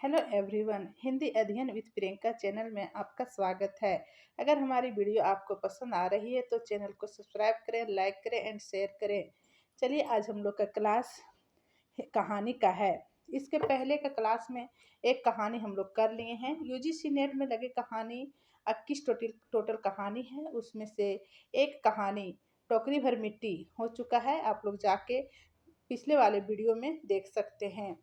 Hello everyone, Hindi अध्ययन with Priyanka channel में आपका स्वागत है। अगर हमारी वीडियो आपको पसंद आ रही है तो चैनल को सब्सक्राइब करें, लाइक करें एंड शेयर करें। चलिए आज हम लोग का क्लास कहानी का है। इसके पहले का क्लास में एक कहानी हम लोग कर लिए हैं। यूजीसी नेट में लगे कहानी 21 टोटल कहानी है, उसमें से एक कहानी टोकरी भर मिट्टी हो चुका है। आप लोग जाके पिछले वाले वीडियो में देख सकते हैं।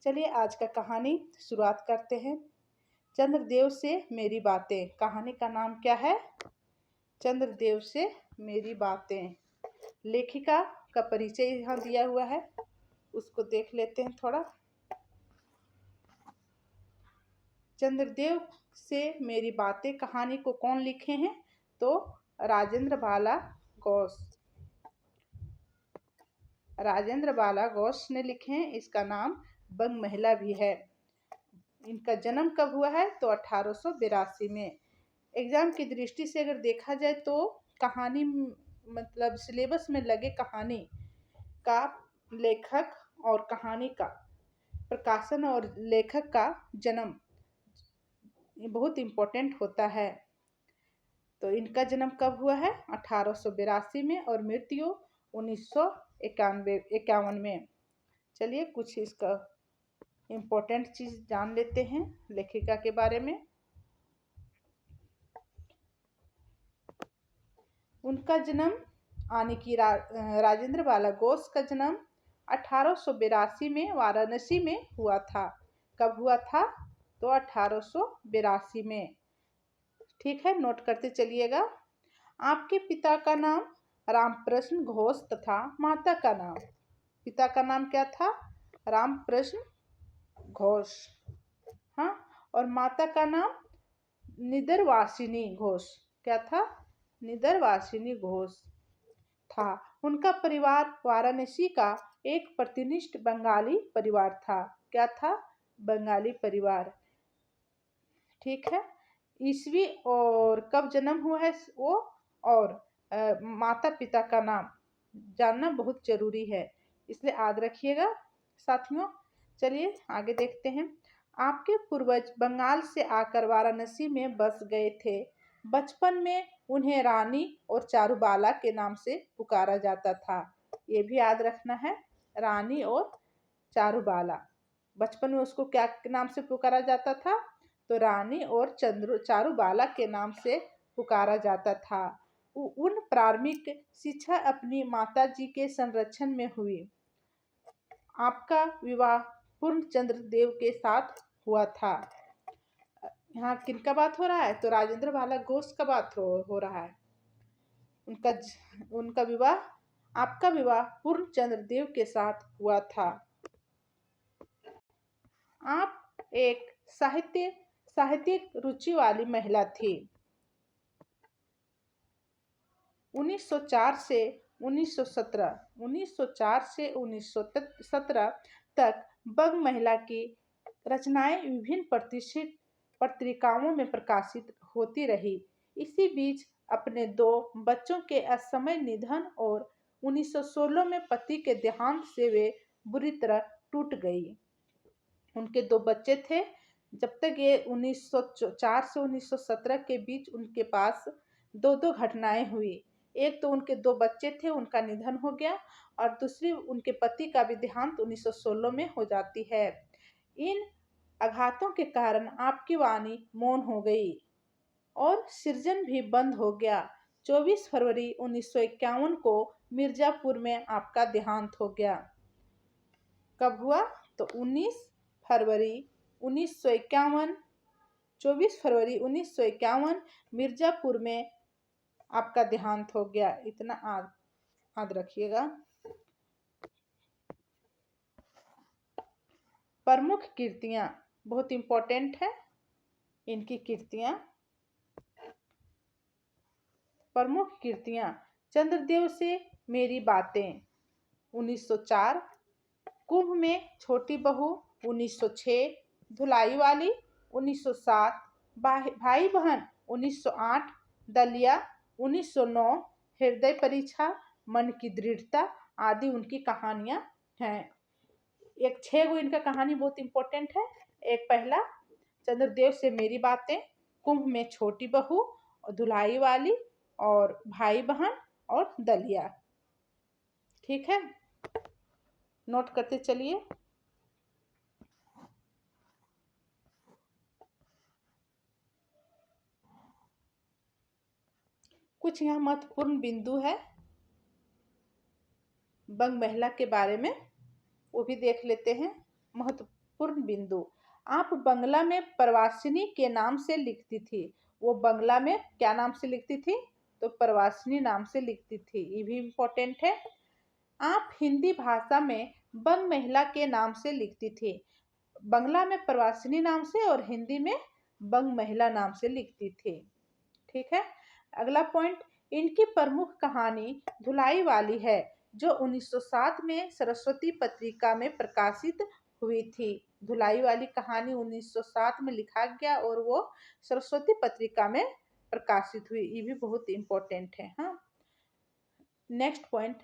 चलिए आज का कहानी शुरुआत करते हैं। चंद्रदेव से मेरी बातें। कहानी का नाम क्या है? चंद्रदेव से मेरी बातें। लेखिका का परिचय यहाँ दिया हुआ है, उसको देख लेते हैं थोड़ा। चंद्रदेव से मेरी बातें कहानी को कौन लिखे हैं? तो राजेंद्र बाला घोष। राजेंद्र बाला घोष ने लिखे हैं। इसका नाम बंग महिला भी है। इनका जन्म कब हुआ है? तो 1882 में। एग्जाम की दृष्टि से अगर देखा जाए तो कहानी मतलब सिलेबस में लगे कहानी का लेखक और कहानी का प्रकाशन और लेखक का जन्म ये बहुत इम्पोर्टेंट होता है। तो इनका जन्म कब हुआ है? 1882 में और मृत्यु 1951 में। चलिए कुछ इसका इम्पोर्टेंट चीज जान लेते हैं लेखिका के बारे में। उनका जन्म यानी कि राजेंद्र बाला घोष का जन्म 1882 में वाराणसी में हुआ था। कब हुआ था? तो 1882 में। ठीक है, नोट करते चलिएगा। आपके पिता का नाम रामप्रश्न घोष तथा माता का नाम, पिता का नाम क्या था? रामप्रश्न घोष। हाँ, और माता का नाम निदरवासिनी घोष। क्या था? निदरवासिनी घोष था। उनका परिवार वाराणसी का एक प्रतिनिष्ठ बंगाली परिवार था। क्या था? बंगाली परिवार। ठीक है, ईस्वी और कब जन्म हुआ है वो, और माता पिता का नाम जानना बहुत जरूरी है, इसलिए याद रखिएगा साथियों। चलिए आगे देखते हैं। आपके पूर्वज बंगाल से आकर वाराणसी में बस गए थे। बचपन में उन्हें रानी और चारुबाला के नाम से पुकारा जाता था। ये भी याद रखना है, रानी और चारुबाला। बचपन में उसको क्या नाम से पुकारा जाता था? तो रानी और चारुबाला के नाम से पुकारा जाता था। उन प्रारंभिक शिक्षा अपनी माताजी के संरक्षण में हुई। आपका विवाह पूर्णचंद्र देव के साथ हुआ था। यहाँ किनका बात हो रहा है? तो राजेंद्र बाला घोष का बात हो रहा है। उनका विवाह, आपका विवाह पूर्णचंद्र देव के साथ हुआ था। आप एक साहित्यिक रुचि वाली महिला थी। 1904 से 1917 तक बंग महिला की रचनाएं विभिन्न प्रतिष्ठित पत्रिकाओं में प्रकाशित होती रही। इसी बीच अपने 2 बच्चों के असमय निधन और 1916 में पति के देहांत से वे बुरी तरह टूट गई। उनके 2 बच्चे थे। जब तक ये 1904 से 1917 के बीच उनके पास 2 घटनाएं हुई। एक तो उनके 2 बच्चे थे, उनका निधन हो गया, और दूसरी उनके पति का भी देहांत 1916 में हो जाती है। इन आघातों के कारण आपकी वाणी मौन हो गई और सृजन भी बंद हो गया। 24 फरवरी 1951 को मिर्जापुर में आपका देहांत हो गया। कब हुआ? तो 24 फरवरी 1951 मिर्जापुर में आपका देहांत हो गया। इतना याद रखिएगा। प्रमुख कृतियां बहुत इंपॉर्टेंट है इनकी कृतियां। प्रमुख कृतियां: चंद्रदेव से मेरी बातें 1904, कुंभ में छोटी बहू 1906, धुलाई वाली 1907, भाई बहन 1908, दलिया 1909, हृदय परीक्षा, मन की दृढ़ता आदि उनकी कहानियां हैं। एक 6 गो इनका कहानी बहुत इंपॉर्टेंट है। एक पहला चंद्रदेव से मेरी बातें, कुंभ में छोटी बहू और धुलाई वाली और भाई बहन और दलिया। ठीक है, नोट करते चलिए। कुछ यहाँ महत्वपूर्ण बिंदु है बंग महिला के बारे में, वो भी देख लेते हैं। महत्वपूर्ण बिंदु, आप बंगला में प्रवासिनी के नाम से लिखती थी। वो बंगला में क्या नाम से लिखती थी? तो प्रवासिनी नाम से लिखती थी, ये भी इम्पोर्टेंट है। आप हिंदी भाषा में बंग महिला के नाम से लिखती थी। बंगला में प्रवासिनी नाम से और हिंदी में बंग महिला नाम से लिखती थी। ठीक है, अगला पॉइंट, इनकी प्रमुख कहानी धुलाई वाली है, जो 1907 में सरस्वती पत्रिका में प्रकाशित हुई थी। धुलाई वाली कहानी 1907 में लिखा गया और वो सरस्वती पत्रिका में प्रकाशित हुई, ये भी बहुत इंपॉर्टेंट है। हाँ, नेक्स्ट पॉइंट,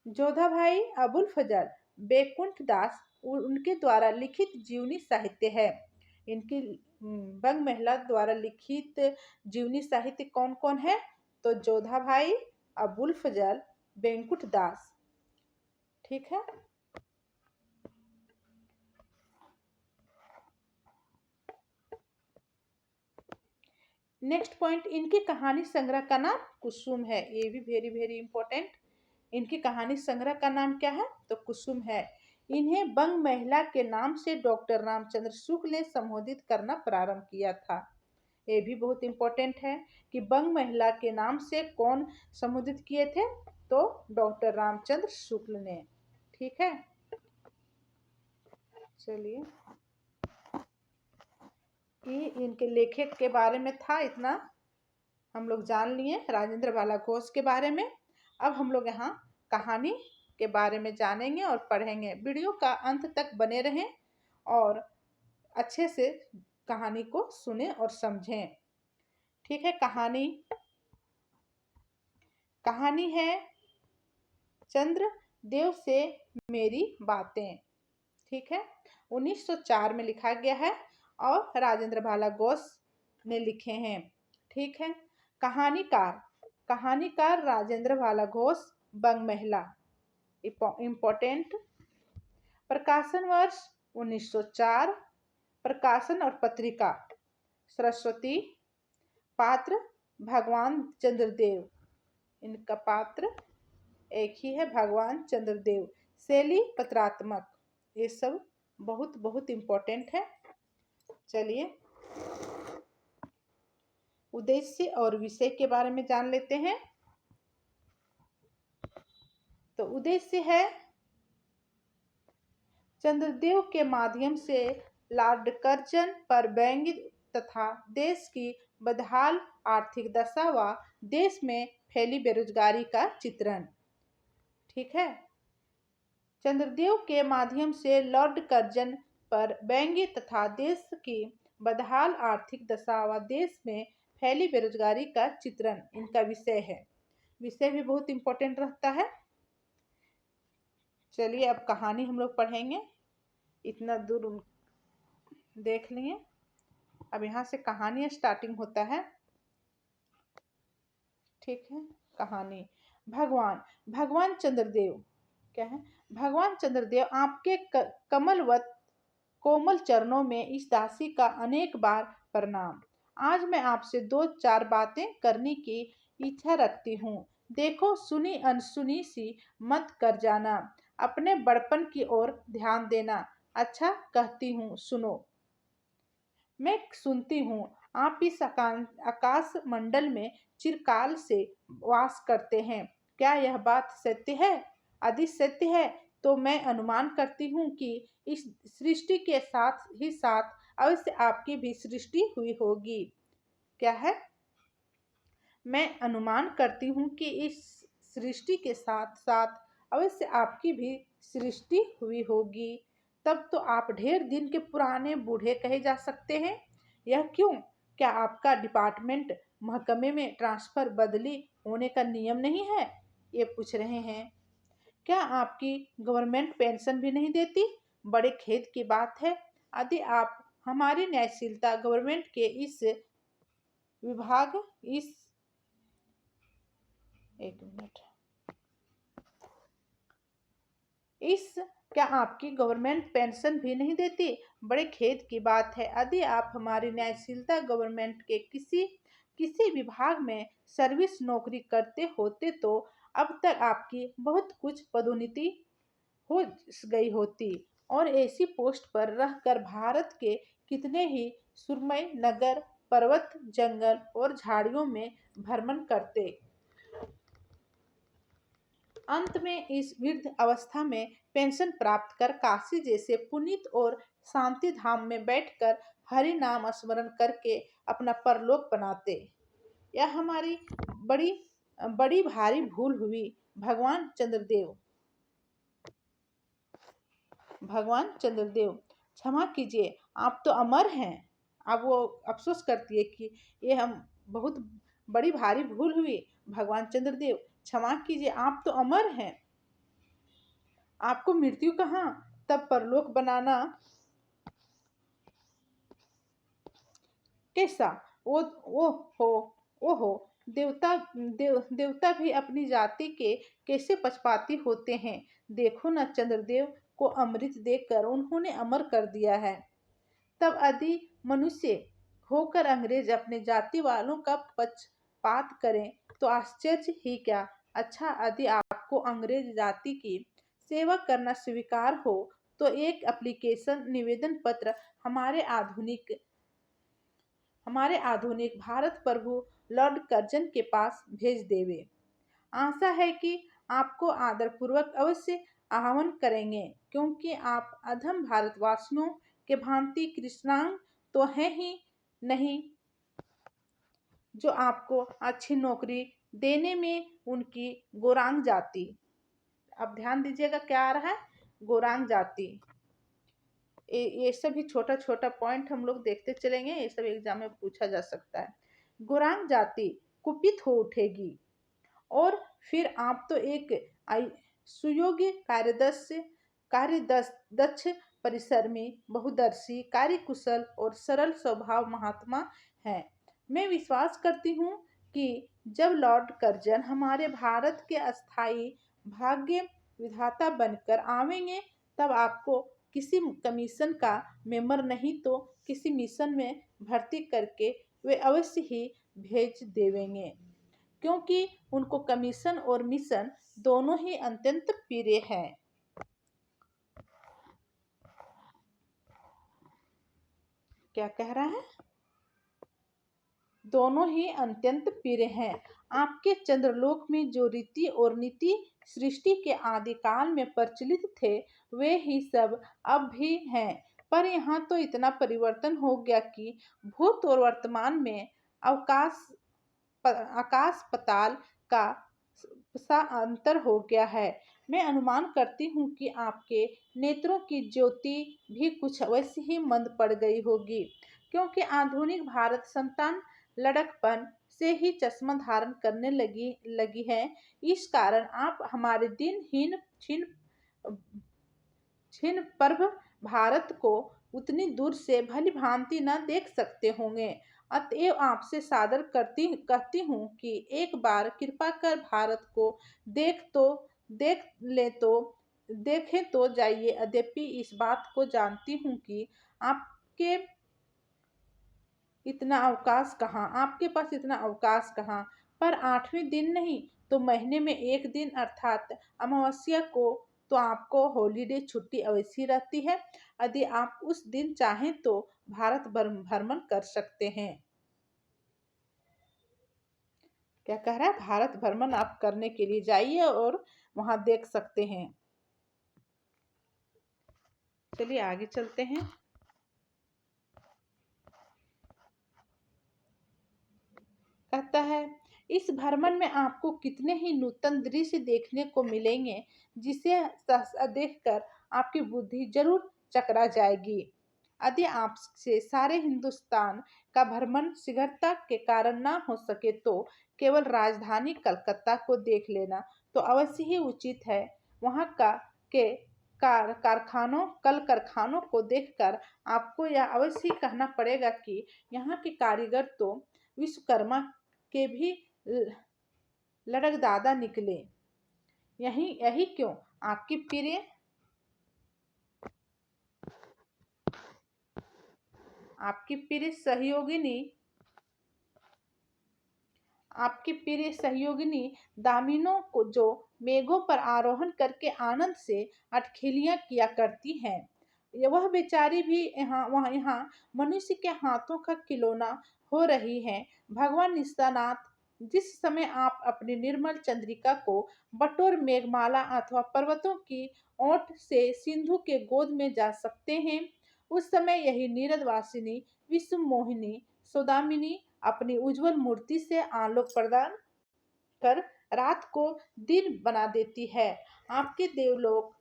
जोधा भाई अबुल फजल बैकुंठ दास उनके द्वारा लिखित जीवनी साहित्य है। इनकी बंग महिला द्वारा लिखित जीवनी साहित्य कौन कौन है? तो जोधा भाई, अबुल फजल, बैकुंठ दास। ठीक है, नेक्स्ट पॉइंट, इनकी कहानी संग्रह का नाम कुसुम है, ये भी वेरी वेरी इंपॉर्टेंट। इनकी कहानी संग्रह का नाम क्या है? तो कुसुम है। इन्हें बंग महिला के नाम से डॉक्टर रामचंद्र शुक्ल ने संबोधित करना प्रारंभ किया था। ये भी बहुत इंपॉर्टेंट है कि बंग महिला के नाम से कौन संबोधित किए थे? तो डॉक्टर रामचंद्र शुक्ल ने। ठीक है, चलिए, कि इनके लेखक के बारे में था इतना हम लोग जान लिए राजेंद्र बाला घोष के बारे में। अब हम लोग यहाँ कहानी के बारे में जानेंगे और पढ़ेंगे। वीडियो का अंत तक बने रहें और अच्छे से कहानी को सुने और समझें। ठीक है, कहानी है चंद्रदेव से मेरी बातें। ठीक है, 1904 में लिखा गया है और राजेंद्र बाला घोष ने लिखे हैं। ठीक है, कहानीकार राजेंद्र बाला घोष, बंग महिला। इम्पोर्टेंट, प्रकाशन वर्ष 1904, प्रकाशन और पत्रिका सरस्वती, पात्र भगवान चंद्रदेव, इनका पात्र एक ही है, भगवान चंद्रदेव, शैली पत्रात्मक, ये सब बहुत बहुत इम्पोर्टेंट है। चलिए, उद्देश्य और विषय के बारे में जान लेते हैं। तो उद्देश्य है चंद्रदेव के माध्यम से लॉर्ड कर्जन पर व्यंग्य तथा देश की बदहाल आर्थिक दशा व देश में फैली बेरोजगारी का चित्रण। ठीक है, चंद्रदेव के माध्यम से लॉर्ड कर्जन पर व्यंग्य तथा देश की बदहाल आर्थिक दशा व देश में फैली बेरोजगारी का चित्रण इनका विषय है। विषय भी बहुत इंपॉर्टेंट रहता है। चलिए, अब कहानी हम लोग पढ़ेंगे। इतना दूर देख लिए, अब यहाँ से कहानी स्टार्टिंग होता है। ठीक है, कहानी, भगवान चंद्रदेव क्या है? भगवान चंद्रदेव, आपके कमलवत कोमल चरणों में इस दासी का अनेक बार प्रणाम। आज मैं आपसे दो चार बातें करने की इच्छा रखती हूँ। देखो, सुनी अनसुनी सी मत कर जाना, अपने बड़पन की ओर ध्यान देना। अच्छा, कहती हूँ, सुनो। मैं सुनती हूँ, आप इस आकाश मंडल में चिरकाल से वास करते हैं। क्या यह बात सत्य है? यदि सत्य है तो मैं अनुमान करती हूँ कि इस सृष्टि के साथ ही साथ अवश्य आपकी भी सृष्टि हुई होगी। क्या है? मैं अनुमान करती हूँ कि इस सृष्टि के साथ साथ अवश्य आपकी भी सृष्टि हुई होगी। तब तो आप ढेर दिन के पुराने बूढ़े कहे जा सकते हैं। यह क्यों? क्या आपका डिपार्टमेंट महकमे में ट्रांसफर बदली होने का नियम नहीं है? ये पूछ रहे हैं। क्या आपकी गवर्नमेंट पेंशन भी नहीं देती? बड़े खेद की बात है। यदि आप हमारी न्यायशीलता गवर्नमेंट के विभाग इस एक मिनट इस क्या आपकी गवर्नमेंट पेंशन भी नहीं देती? बड़े खेद की बात है। यदि आप हमारी न्यायशीलता गवर्नमेंट के किसी किसी विभाग में सर्विस नौकरी करते होते तो अब तक आपकी बहुत कुछ पदोन्नति हो गई होती और ऐसी पोस्ट पर रहकर भारत के कितने ही सुरमई नगर, पर्वत, जंगल और झाड़ियों में भ्रमण करते। अंत में इस वृद्ध अवस्था में पेंशन प्राप्त कर काशी जैसे पुनीत और शांति धाम में बैठकर हरि नाम स्मरण करके अपना परलोक बनाते। यह हमारी बड़ी बड़ी भारी भूल हुई। भगवान चंद्रदेव क्षमा कीजिए, आप तो अमर हैं। अब वो अफसोस करती है कि ये हम बहुत बड़ी भारी भूल हुई। भगवान चंद्रदेव क्षमा कीजिए, आप तो अमर हैं। आपको मृत्यु कहाँ, तब परलोक बनाना कैसा? ओ हो देवता भी अपनी जाति के कैसे पक्षपाती होते हैं। देखो न, चंद्रदेव को अमृत देकर उन्होंने अमर कर दिया है। तब यदि मनुष्य होकर अंग्रेज अपने जाति वालों का पक्षपात करें तो आश्चर्य ही क्या। अच्छा, यदि आपको अंग्रेज जाति की सेवा करना स्वीकार हो तो एक एप्लीकेशन निवेदन पत्र हमारे आधुनिक भारत प्रभु लॉर्ड कर्जन के पास भेज देवे। आशा है कि आपको आदरपूर्वक अवश्य आह्वान करेंगे, क्योंकि आप अधम भारतवासियों के भांति कृष्णांग तो है ही नहीं जो आपको अच्छी नौकरी देने में उनकी गोरांग जाति। अब ध्यान दीजिएगा क्या आ रहा है, गोरांग जाति। ये सभी छोटा छोटा पॉइंट हम लोग देखते चलेंगे, ये सब एग्जाम में पूछा जा सकता है। गोरांग जाति कुपित हो उठेगी और फिर आप तो एक सुयोग्य कार्यदक्ष परिश्रमी बहुदर्शी कार्यकुशल और सरल स्वभाव महात्मा हैं। मैं विश्वास करती हूँ कि जब लॉर्ड कर्जन हमारे भारत के अस्थायी भाग्य विधाता बनकर आवेंगे तब आपको किसी कमीशन का मेंबर नहीं तो किसी मिशन में भर्ती करके वे अवश्य ही भेज देवेंगे, क्योंकि उनको कमीशन और मिशन दोनों ही अत्यंत प्रिय हैं। क्या कह रहा है? दोनों ही अत्यंत प्रिय हैं। आपके चंद्रलोक में जो रीति और नीति सृष्टि के आदिकाल में प्रचलित थे वे ही सब अब भी हैं, पर यहाँ तो इतना परिवर्तन हो गया कि भूत और वर्तमान में आकाश पताल का सा अंतर हो गया है। मैं अनुमान करती हूँ कि आपके नेत्रों की ज्योति भी कुछ अवश्य ही मंद पड़ गई होगी, क्योंकि आधुनिक भारत संतान लड़कपन से ही चश्मा धारण करने लगी है। इस कारण आप हमारे दिनहीन छिन्न पर्व भारत को उतनी दूर से भली भांति न देख सकते होंगे। अतएव आपसे सादर कहती हूँ कि एक बार कृपा कर भारत को देखें तो जाइए। यद्यपि इस बात को जानती हूँ कि आपके आपके पास इतना अवकाश कहाँ, पर 8वें दिन नहीं तो महीने में एक दिन अर्थात अमावस्या को तो आपको हॉलीडे छुट्टी अवश्य रहती है। यदि आप उस दिन चाहें तो भारत भ्रमण कर सकते हैं। क्या कह रहा है? भारत भ्रमण आप करने के लिए जाइए और वहां देख सकते हैं। चलिए आगे चलते हैं। कहता है, इस भ्रमण में आपको कितने ही नूतन दृश्य देखने को मिलेंगे जिसे देखकर आपकी बुद्धि जरूर चकरा जाएगी। यदि आपसे सारे हिंदुस्तान का भ्रमण शीघ्रता के कारण ना हो सके तो केवल राजधानी कलकत्ता को देख लेना तो अवश्य ही उचित है। वहाँ का के कल कारखानों को देखकर आपको यह अवश्य ही कहना पड़ेगा कि यहाँ के कारीगर तो विश्वकर्मा के भी लड़कदादा निकले। यही यही क्यों आपकी प्रिय आपकी प्रिय सहयोगिनी आपकी प्रिय सहयोगिनी दामिनों को जो मेघों पर आरोहण करके आनंद से अटखेलियां किया करती हैं, वह बेचारी भी यहाँ मनुष्य के हाथों का खिलौना हो रही है। भगवान निशानाथ, जिस समय आप अपनी निर्मल चंद्रिका को बटोर मेघमाला अथवा पर्वतों की ओट से सिंधु के गोद में जा सकते हैं, उस समय यही नीरदवासिनी विश्व मोहिनी सौदामिनी अपनी उज्जवल मूर्ति से आलोक प्रदान कर रात को दिन बना देती है। आपके देवलोक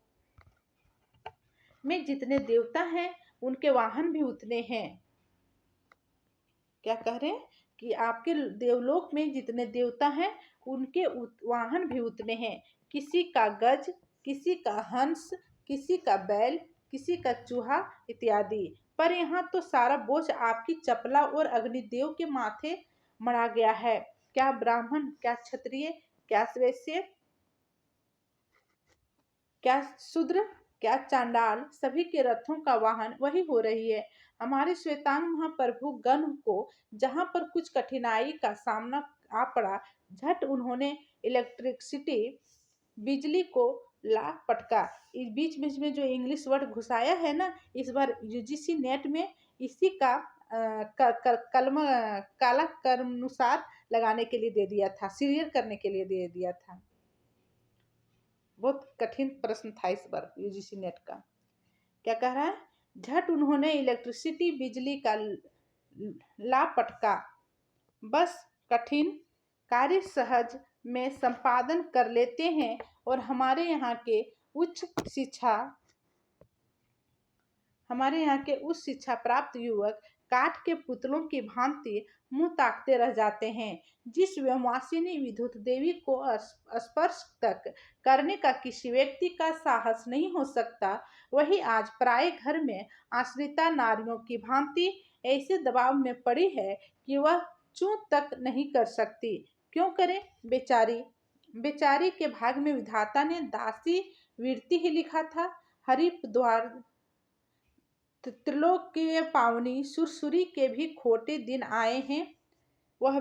में जितने देवता हैं, उनके वाहन भी उतने हैं। क्या कह रहे हैं कि आपके देवलोक में जितने देवता हैं, उनके वाहन भी उतने हैं। किसी का गज, किसी का हंस, किसी का बैल, किसी का चूहा इत्यादि। पर यहाँ तो सारा बोझ आपकी चपला और अग्निदेव के माथे मढ़ा गया है। क्या ब्राह्मण, क्या क्षत्रिय, क्या वैश्य, क्या शूद्र, क्या चांडाल, सभी के रथों का वाहन वही हो रही है। हमारे श्वेतांग महाप्रभु गण को जहाँ पर कुछ कठिनाई का सामना आ पड़ा, झट उन्होंने इलेक्ट्रिसिटी, बिजली को ला पटका। इस बीच बीच में जो इंग्लिश वर्ड घुसाया है ना, इस बार यूजीसी नेट में इसी का काला कर्मानुसार लगाने के लिए दे दिया था, सीरियल करने के लिए दे दिया था। बहुत कठिन प्रश्न था इस बार यूजीसी नेट का। क्या कह रहा है? झट उन्होंने इलेक्ट्रिसिटी, बिजली का ला पटका। बस कठिन कार्य सहज में संपादन कर लेते हैं और हमारे यहाँ के उच्च शिक्षा प्राप्त युवक काठ के पुतलों की भांति मुंह ताकते रह जाते हैं। जिस व्योमवासिनी विद्युत देवी को स्पर्श तक करने का किसी व्यक्ति का साहस नहीं हो सकता, वही आज प्राय घर में आश्रिता नारियों की भांति ऐसे दबाव में पड़ी है कि वह चूं तक नहीं कर सकती। क्यों करे? बेचारी के भाग में विधाता ने दासी वृत्ति ही लिखा था। हरिप द्वार त्रिलोकीय पावनी सुरसुरी के भी खोटे दिन आए हैं। वह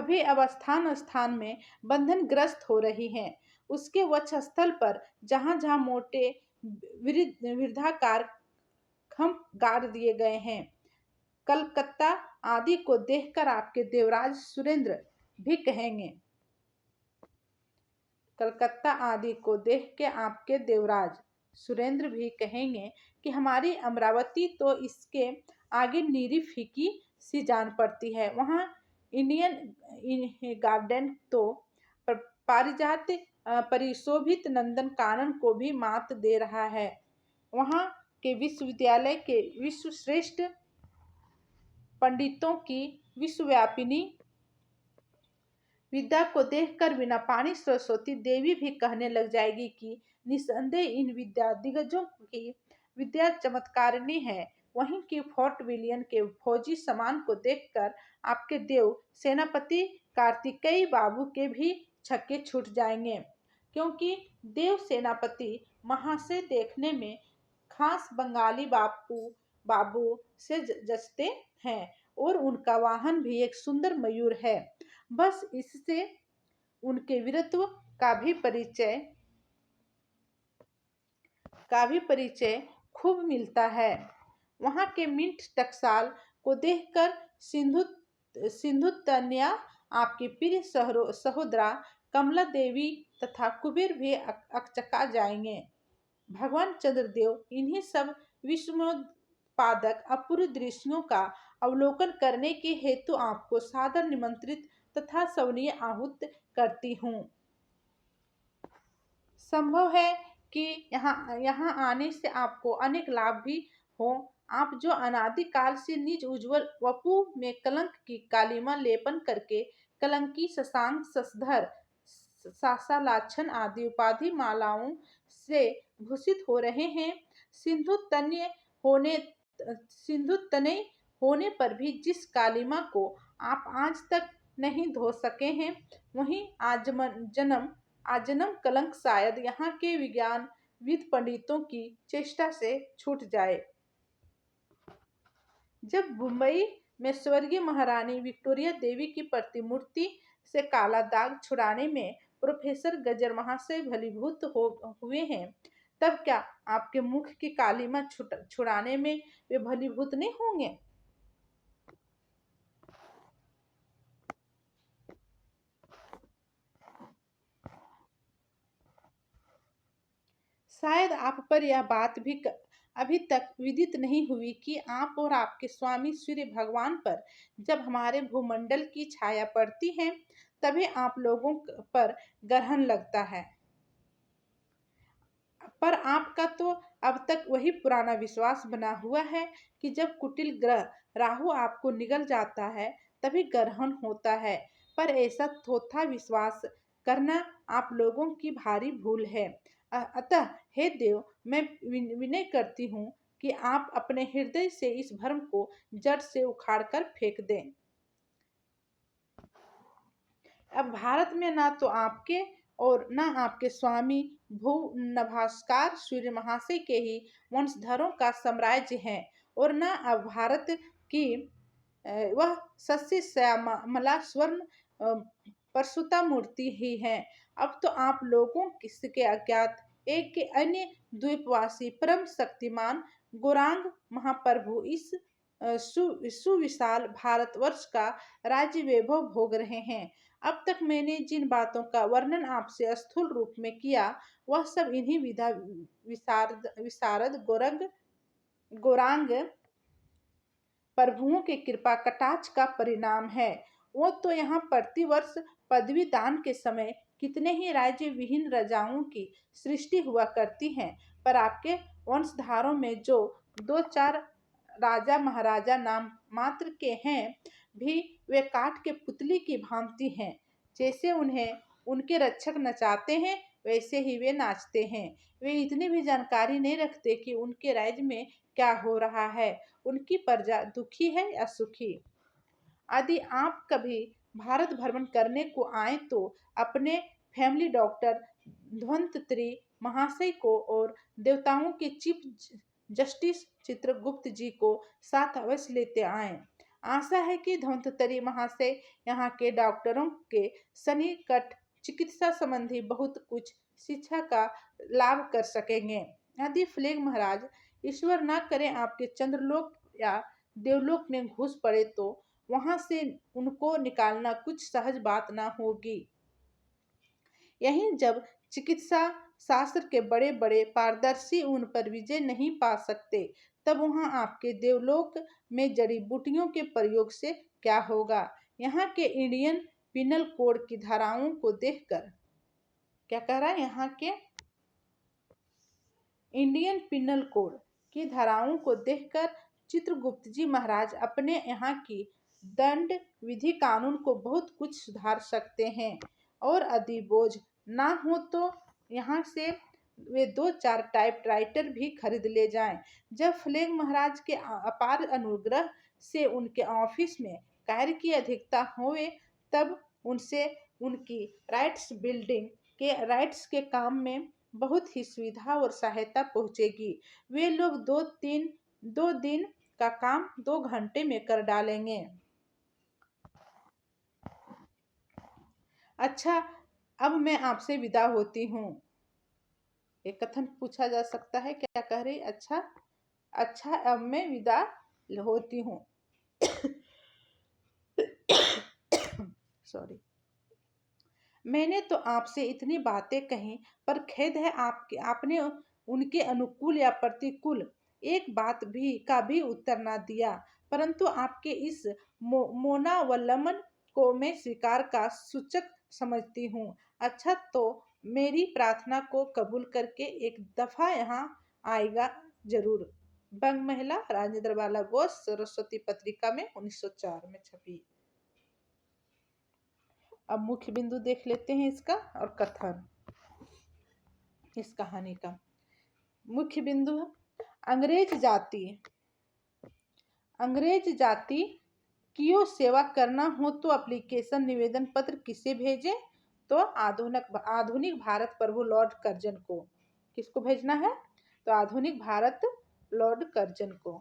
भी अब स्थान स्थान में बंधनग्रस्त हो रही हैं। उसके वक्षस्थल पर जहां जहां मोटे वृद्धाकार खंभ गाड़ दिए गए हैं। कलकत्ता आदि को देखकर आपके देवराज सुरेंद्र भी कहेंगे कलकत्ता आदि को देख के आपके देवराज सुरेंद्र भी कहेंगे कि हमारी अमरावती तो इसके आगे नीरी फीकी सी जान पड़ती है। वहाँ इंडियन गार्डन तो पारिजात परिशोभित नंदन कानन को भी मात दे रहा है। वहाँ के विश्वविद्यालय के विश्वश्रेष्ठ पंडितों की विश्वव्यापिनी विद्या को देखकर बिना पानी सरस्वती देवी भी कहने लग जाएगी कि निसंदेह इन विद्या दिग्गजों की विद्या चमत्कारिणी है। वहीं की फोर्ट विलियम के फौजी सामान को देखकर आपके देव सेनापति कार्तिकेय बाबू के भी छक्के छूट जाएंगे, क्योंकि देव सेनापति महाशय देखने में खास बंगाली बाबू से जचते हैं और उनका वाहन भी एक सुंदर मयूर है। बस इससे उनके वीरत्व का भी परिचय खूब मिलता है। वहाँ के मिंट टकसाल को देखकर सिंधुतन्या, आपकी प्रिय सहोदरा कमला देवी तथा कुबेर भी अकचका जाएंगे। भगवान चंद्रदेव इन्हीं सब विस्मयोत्पादक अपूर्व दृश्यों का अवलोकन करने के हेतु आपको सादर निमंत्रित तथा सवनीय आहूत करती हूँ। संभव है कि यहाँ आने से आपको अनेक लाभ भी हो। आप जो अनादि काल से निज उज्जवल वपु में कलंक की कालिमा लेपन करके कलंकी शशांक शशधर सासालाछन आदि उपाधि मालाओं से भूषित हो रहे हैं। सिंधु तन्य होने सिंधु तनय होने पर भी जिस कालिमा को आप आज तक नहीं धो सके हैं, वहीं आजन्म कलंक शायद यहाँ के विज्ञानविद पंडितों की चेष्टा से छूट जाए। जब मुंबई में स्वर्गीय महारानी विक्टोरिया देवी की प्रतिमूर्ति से काला दाग छुड़ाने में प्रोफेसर गजर महाशय भलीभूत हुए हैं, तब क्या आपके मुख की कालिमा छुड़ाने में वे भलीभूत नहीं होंगे? शायद आप पर यह बात भी अभी तक विदित नहीं हुई कि आप और आपके स्वामी सूर्य भगवान पर जब हमारे भूमंडल की छाया पड़ती है, तभी आप लोगों पर ग्रहण लगता है। पर आपका तो अब तक वही पुराना विश्वास बना हुआ है कि जब कुटिल ग्रह राहु आपको निगल जाता है, तभी ग्रहण होता है। पर ऐसा थोथा विश्वास करना आप लोगों की भारी भूल है। अतः हे देव, मैं विनय करती हूँ कि आप अपने हृदय से इस भ्रम को जड़ से उखाड़कर फेंक दें। अब भारत में ना तो आपके और ना आपके स्वामी भू नभास्कार सूर्य महाशय के ही वंशधरों का साम्राज्य है, और ना अब भारत की वह सस्य श्यामला स्वर्ण परसुता मूर्ति ही है। अब तो आप लोगों किसके अज्ञात एक के अन्य द्वीपवासी परम शक्तिमान गौरांग महाप्रभु इस सुविशाल भारतवर्ष का राज्य वैभव भोग रहे हैं। अब तक मैंने जिन बातों का वर्णन आपसे स्थूल रूप में किया, वह सब इन्हीं विशारद गौरांग प्रभुओं के कृपा कटाक्ष का परिणाम है। वो तो यहाँ प्रतिवर्ष पदवी दान के समय कितने ही राज्य विहीन राजाओं की सृष्टि हुआ करती है, पर आपके वंशधारों में जो दो चार राजा महाराजा नाम मात्र के हैं, भी वे काठ के पुतली की भांति हैं। जैसे उन्हें उनके रक्षक नचाते हैं, वैसे ही वे नाचते हैं। वे इतनी भी जानकारी नहीं रखते कि उनके राज्य में क्या हो रहा है, उनकी प्रजा दुखी है या सुखी। यदि आप कभी भारत भ्रमण करने को आए तो अपने फैमिली डॉक्टर धन्वंतरी महाशय को और देवताओं के चीफ जस्टिस चित्रगुप्त जी को साथ अवश्य लेते आए। आशा है कि धन्वंतरी महाशय यहाँ के डॉक्टरों के सन्निकट चिकित्सा संबंधी बहुत कुछ शिक्षा का लाभ कर सकेंगे। यदि फ्लेग महाराज ईश्वर न करे आपके चंद्रलोक या देवलोक में घुस पड़े, तो वहां से उनको निकालना कुछ सहज बात ना होगी। यही जब चिकित्सा शास्त्र के बड़े बड़े पारदर्शी उन पर विजय नहीं पा सकते, तब वहां आपके देवलोक में जड़ी बूटियों के प्रयोग से क्या होगा। यहाँ के इंडियन पिनल कोड की धाराओं को देखकर, क्या कह रहा है, यहाँ के इंडियन पिनल कोड की धाराओं को देखकर चित्रगुप्त जी महाराज अपने यहाँ की दंड विधि कानून को बहुत कुछ सुधार सकते हैं। और यदि बोझ ना हो तो यहाँ से वे दो चार टाइपराइटर भी खरीद ले जाएं। जब फ्लेग महाराज के अपार अनुग्रह से उनके ऑफिस में कार्य की अधिकता होवे, तब उनसे उनकी राइट्स के काम में बहुत ही सुविधा और सहायता पहुंचेगी। वे लोग दो दिन का काम 2 घंटे में कर डालेंगे। अच्छा, अब मैं आपसे विदा होती हूँ। एक कथन पूछा जा सकता है, क्या कह रही? अच्छा, अब मैं विदा होती हूँ। सॉरी। मैंने तो आपसे इतनी बातें कही, पर खेद है आपने उनके अनुकूल या प्रतिकूल एक बात भी उत्तर ना दिया। परंतु आपके इस मोनावलंबन को मैं स्वीकार का सूचक समझती हूँ। अच्छा, तो मेरी प्रार्थना को कबूल करके एक दफा यहाँ आएगा जरूर। बंग महिला राजेंद्र बाला घोष, सरस्वती पत्रिका में 1904 में छपी। अब मुख्य बिंदु देख लेते हैं इसका और कथन इस कहानी का। मुख्य बिंदु है अंग्रेज जाति की सेवा करना हो तो एप्लीकेशन निवेदन पत्र किसे भेजें? तो आधुनिक भारत प्रभु लॉर्ड कर्जन को। किसको भेजना है? तो आधुनिक भारत लॉर्ड कर्जन को।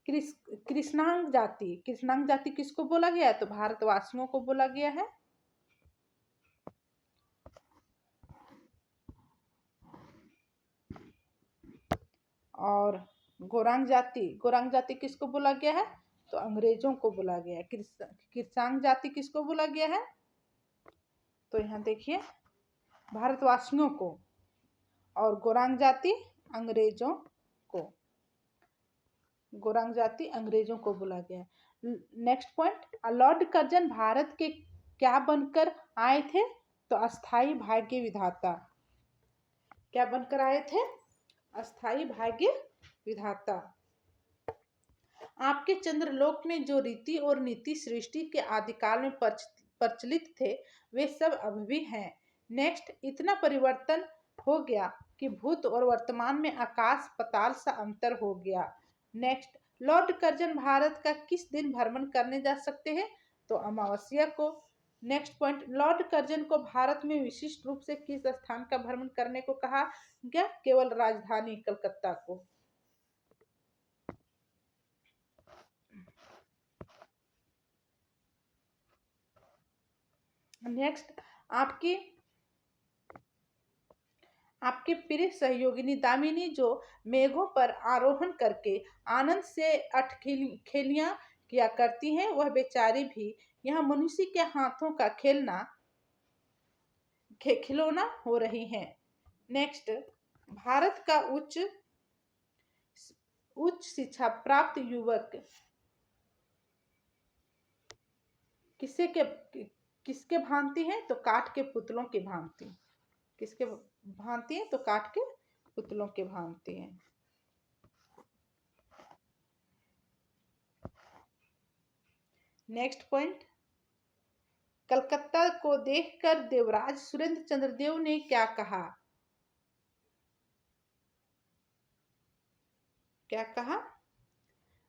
कृष्णांग जाति किसको बोला गया है? तो भारतवासियों को बोला गया है। और गोरांग जाति किसको बोला गया है? तो अंग्रेजों को बोला गया है। कृषांग जाति किसको बोला गया है? तो यहाँ देखिए भारतवासियों को, और गोरांग जाति अंग्रेजों को बोला गया है। Next point, Lord Curzon Bharat के क्या बनकर आए थे? तो अस्थाई भाग्य विधाता। क्या बनकर आए थे? अस्थाई भाग्य विधाता। आपके चंद्रलोक में जो रीति और नीति सृष्टि के आदिकाल में प्रचलित थे वे सब अब भी हैं। नेक्स्ट, इतना परिवर्तन हो गया कि भूत और वर्तमान में आकाश पताल सा अंतर हो गया। नेक्स्ट, लॉर्ड कर्जन भारत का किस दिन भ्रमण करने जा सकते हैं? तो अमावस्या को। नेक्स्ट पॉइंट, लॉर्ड कर्जन को भारत में विशिष्ट रूप से किस स्थान का भ्रमण करने को कहा गया? केवल राजधानी कलकत्ता को। नेक्स्ट, आपकी प्रिय सहयोगिनी दामिनी जो मेघों पर आरोहण करके आनंद से अठखेलियां किया करती हैं, वह बेचारी भी यहाँ मनुष्य के हाथों का खिलौना हो रही हैं। नेक्स्ट, भारत का उच्च शिक्षा प्राप्त युवक किसके भांति है? तो काठ के पुतलों की भांति। किसके भांति है? तो काठ के पुतलों के भांति है। नेक्स्ट पॉइंट, कलकत्ता को देखकर देवराज सुरेंद्र चंद्रदेव ने क्या कहा?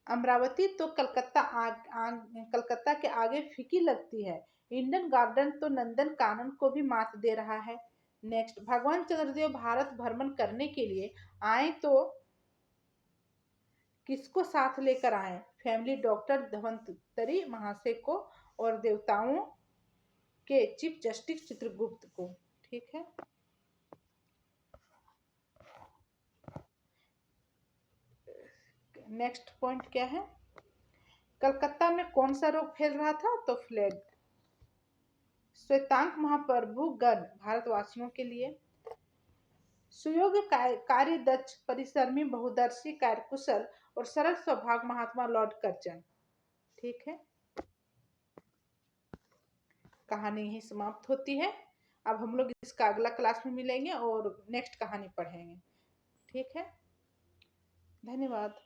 अमरावती तो कलकत्ता के आगे फीकी लगती है। इंडन गार्डन तो नंदन कानन को भी मात दे रहा है। नेक्स्ट, भगवान चंद्रदेव भारत भ्रमण करने के लिए आए तो किसको साथ लेकर आए? फैमिली डॉक्टर धन्वंतरी महाशय को और देवताओं के चीफ जस्टिस चित्रगुप्त को। ठीक है। नेक्स्ट पॉइंट क्या है? कलकत्ता में कौन सा रोग फैल रहा था? तो फ्लैग। श्वेतांक महाप्रभु गण भारतवासियों के लिए। सुयोग्य कार्य दक्ष परिश्रमी बहुदर्शी कार्यकुशल और सरल स्वभाव महात्मा लॉर्ड कर्जन। ठीक है। कहानी यही समाप्त होती है। अब हम लोग इसका अगला क्लास में मिलेंगे और नेक्स्ट कहानी पढ़ेंगे। ठीक है। धन्यवाद।